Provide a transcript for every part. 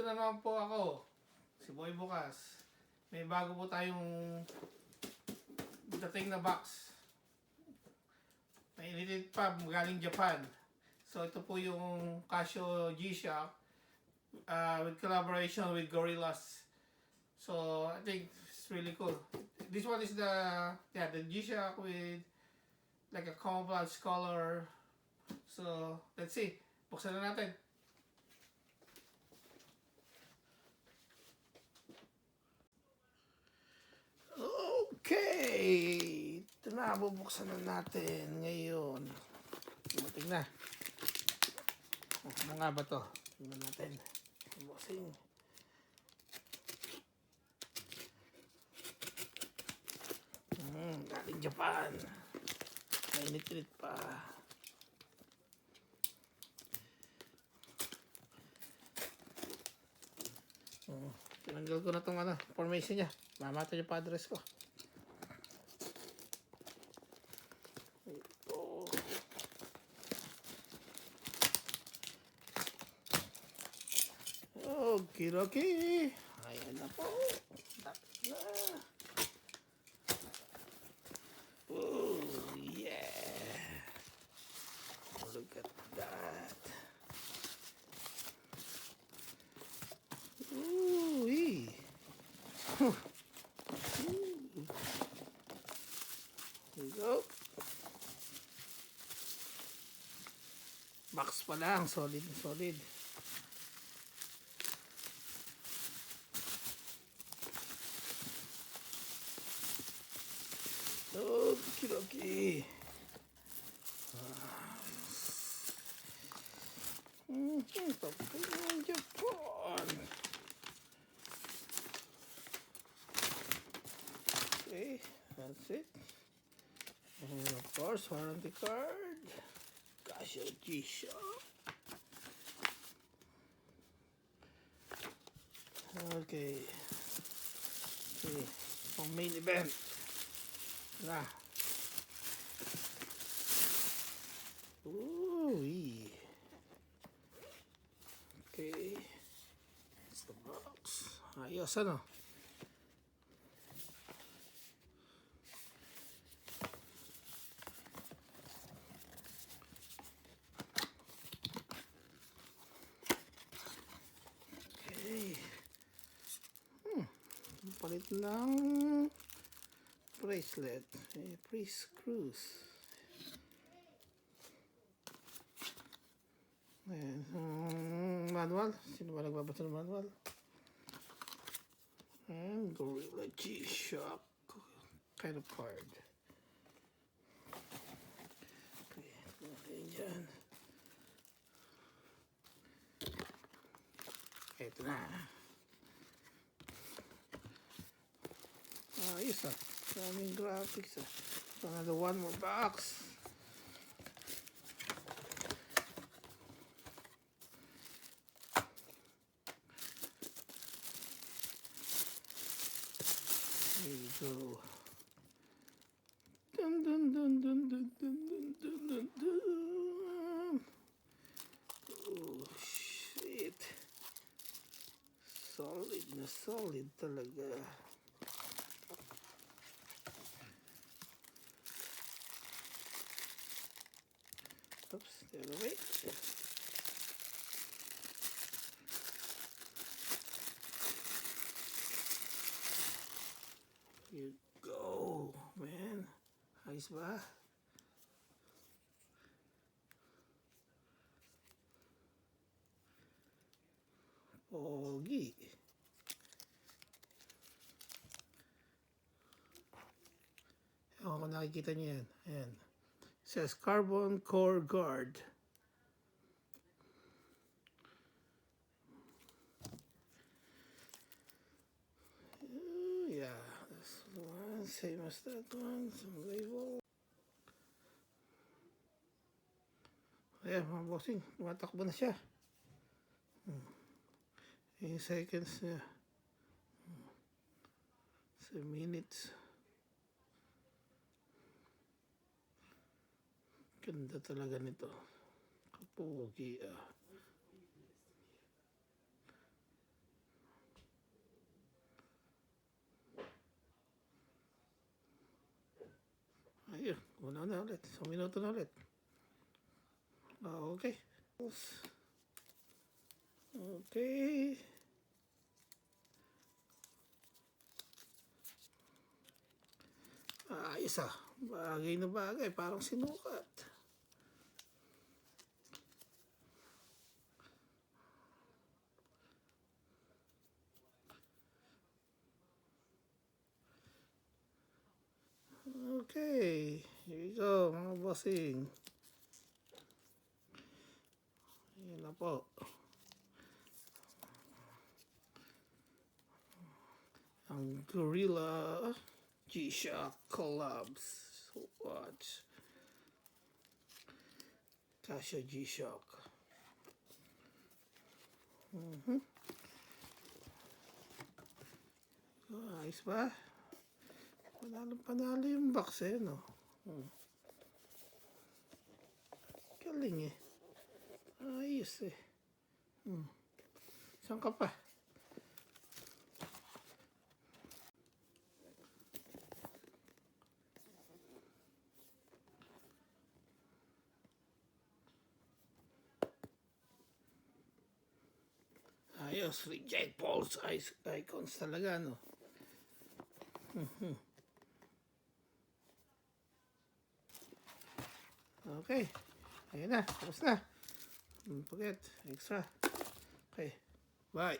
na naman po ako, si BoyBukas. May bago po tayong dating na box. Nainitin pa, galing Japan. So ito po yung Casio G-Shock with collaboration with Gorillaz. So I think it's really cool. This one is the G-Shock with like a camouflage color. So let's see. Buksan na natin. Okay, ito na, bubuksan na natin ngayon. Dumating na. Ano nga ba to? Tingnan natin. Unboxing. Galing Japan. Mainit-init pa. Tinanggal ko na itong formation niya. Mamata yung pa-address ko. Ito. Okay. Ayan na po. Tapos na. Oh, yeah. Look at that. Ooh-wee. There you go. Box pa lang, solid. Okay. Papunta Japan. Okay, that's it. And of course, warranty card. Casio G-Shock. Okay. Pang main event. Na. Ooh-wee. Okay. That's the box. Ayos, ano? Okay. Palit ng bracelet. Pre-screws. Ayan. Manual. Sino ba nagbabasa ng manual? And Gorillaz G-Shock kind of card. Okay. Okay, dyan. Ito na. Ayos ah. Daming graphics ah. Another one more box. There you go. Dun dun dun dun dun dun dun dun dun. Oh shit. Solid na solid talaga. Oops, the other way. You go, man. Ayos ba? Pogi. Ewan ko nakikita niyo yan. Ayan. Says carbon core guard. Yeah, that's the one, same as that one. Some label. Ayan, mga bossing, tumatakbo na siya. 8 seconds niya. 7 minutes. Ganda talaga nito. Kapogi ah. Ayun, una na ulit. 1 minuto na ulit. Okay. Okay. Ayos ah. Bagay na bagay. Parang sinukat. Okay. Here we go, mga bossing. Ayan na po. Ang Gorillaz G-Shock collabs. Watch. Casio G-Shock. Ayos ba? Panalo yung box eh, no? Galing eh. Ayos eh. Saan ka pa? Ayos, reject balls, icons talaga, no? Okay, ayun na, tapos na. Don't forget, extra. Okay, bye.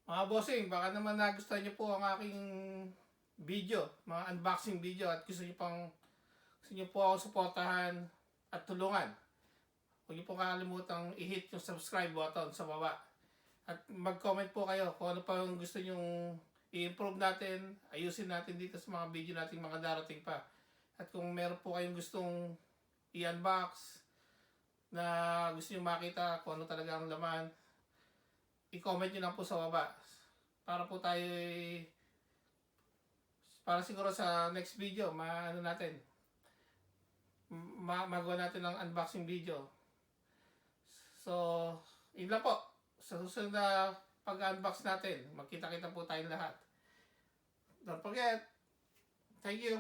Mga bossing, baka naman nagustuhan niyo po ang aking video, mga unboxing video, at gusto niyo po ako suportahan at tulungan. Huwag niyo po kakalimutan i-hit yung subscribe button sa baba. At mag-comment po kayo kung ano pa yung gusto nyong i-improve natin, ayusin natin dito sa mga video natin mga darating pa. At kung meron po kayong gustong i-unbox na gusto nyo makita kung ano talaga ang laman, i-comment nyo lang po sa baba para po tayo para siguro sa next video maano natin magawa natin ng unboxing video. So yun lang po, sa susunod na pag-unbox natin magkita-kita po tayong lahat. Don't forget, thank you.